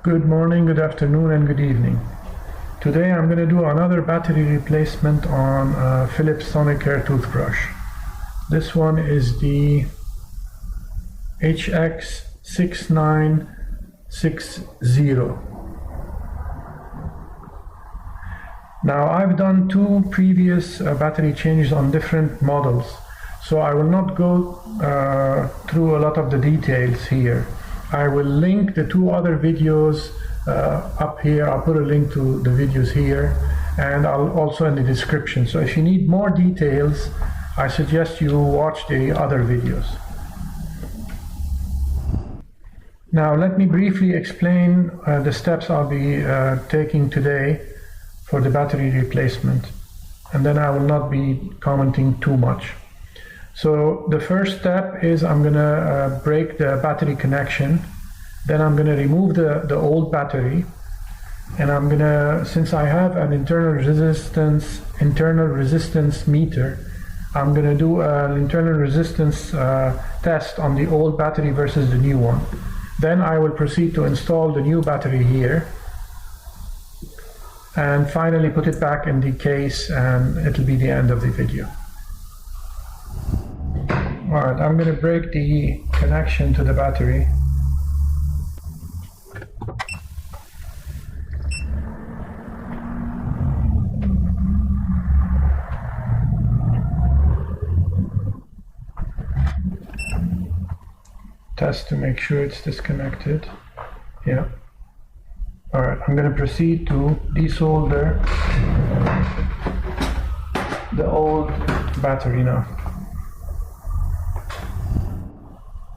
Good morning, good afternoon, and good evening. Today I'm going to do another battery replacement on Phillips Sonicare toothbrush. This one is the HX6960. Now I've done two previous battery changes on different models, so I will not go through a lot of the details here. I will link the two other videos up here. I'll put a link to the videos here, and I'll also in the description. So if you need more details, I suggest you watch the other videos. Now let me briefly explain the steps I'll be taking today for the battery replacement, and then I will not be commenting too much. So the first step is I'm going to break the battery connection. Then I'm going to remove the old battery, and I'm going to, since I have an internal resistance meter, I'm going to do an internal resistance test on the old battery versus the new one. Then I will proceed to install the new battery here, and finally put it back in the case, and it'll be the end of the video. Alright, I'm going to break the connection to the battery. Test to make sure it's disconnected. Yeah. Alright, I'm going to proceed to desolder the old battery now.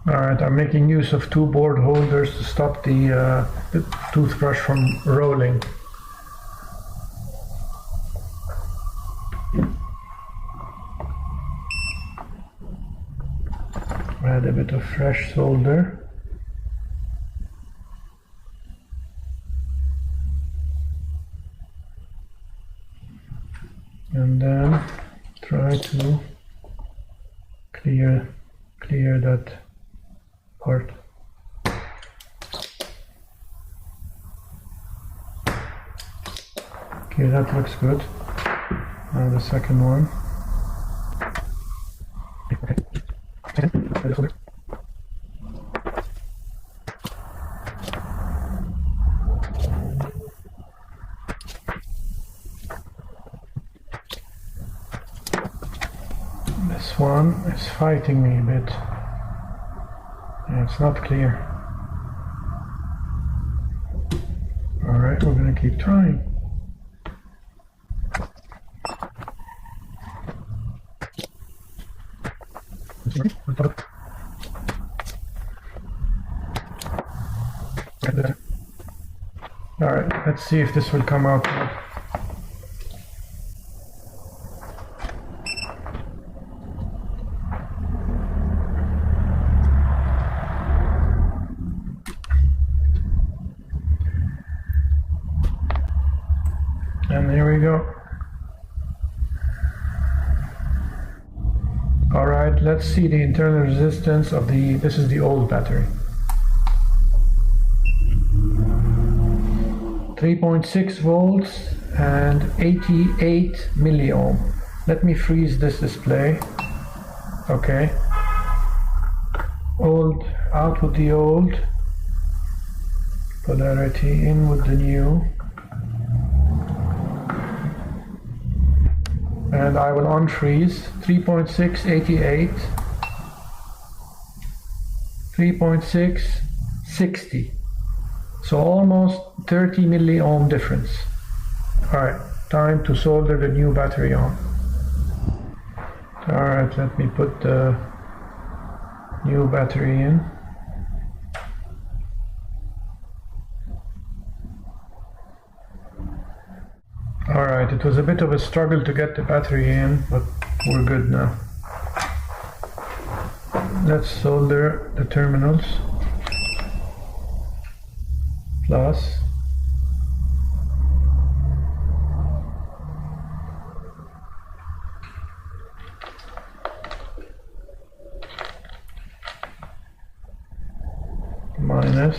Alright, I'm making use of two board holders to stop the toothbrush from rolling. Add a bit of fresh solder. And then try to clear that part. Okay, that looks good. Now the second one. This one is fighting me a bit. Yeah, it's not clear. Alright, we're going to keep trying. Alright, let's see if this will come out now. And here we go. Alright, let's see the internal resistance of this is the old battery. 3.6 volts and 88 milliohm. Let me freeze this display. Okay. Old out with the old. Polarity in with the new. And I will unfreeze 3.6, 88, 3.6, 60. So almost 30 milliohm difference. Alright, time to solder the new battery on. Alright, let me put the new battery in. Alright, it was a bit of a struggle to get the battery in, but we're good now. Let's solder the terminals. Plus. Minus.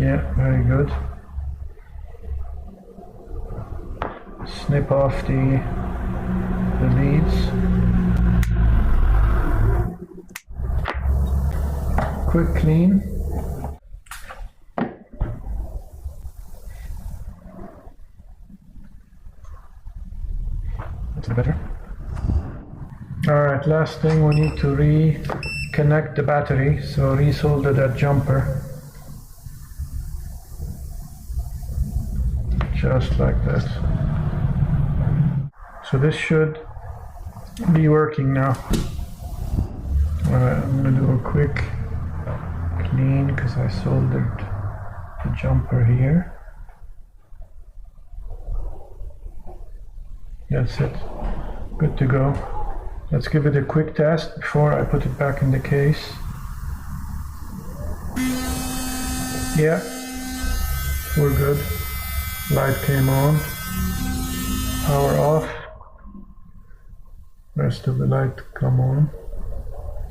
Yeah, very good. Snip off the leads. Quick clean. That's better. Alright, last thing, we need to reconnect the battery, so resolder that jumper. Just like that. So this should be working now. Alright, I'm going to do a quick clean because I soldered the jumper here. That's it. Good to go. Let's give it a quick test before I put it back in the case. Yeah, we're good. Light came on. Power off. Rest of the light come on.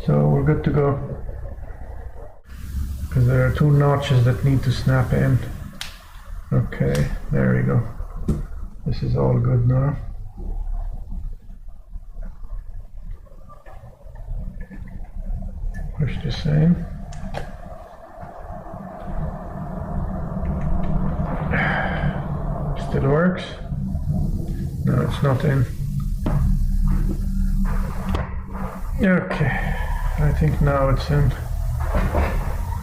So we're good to go. Because there are 2 notches that need to snap in. Okay, there we go. This is all good now. Push this in. Still works. No, it's not in. Okay, I think now it's in.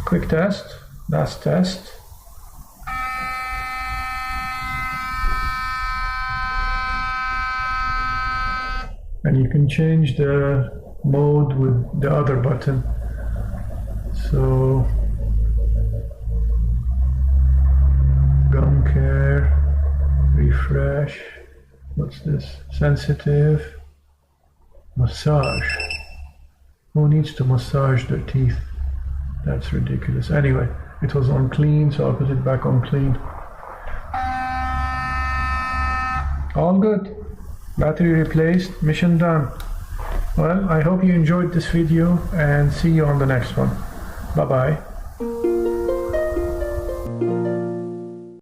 Quick test, last test. And you can change the mode with the other button. So, gum care, refresh, what's this? Sensitive, massage. Who needs to massage their teeth? That's ridiculous. Anyway, it was on clean, so I'll put it back on clean. All good. Battery replaced, mission done. Well, I hope you enjoyed this video and see you on the next one. Bye-bye.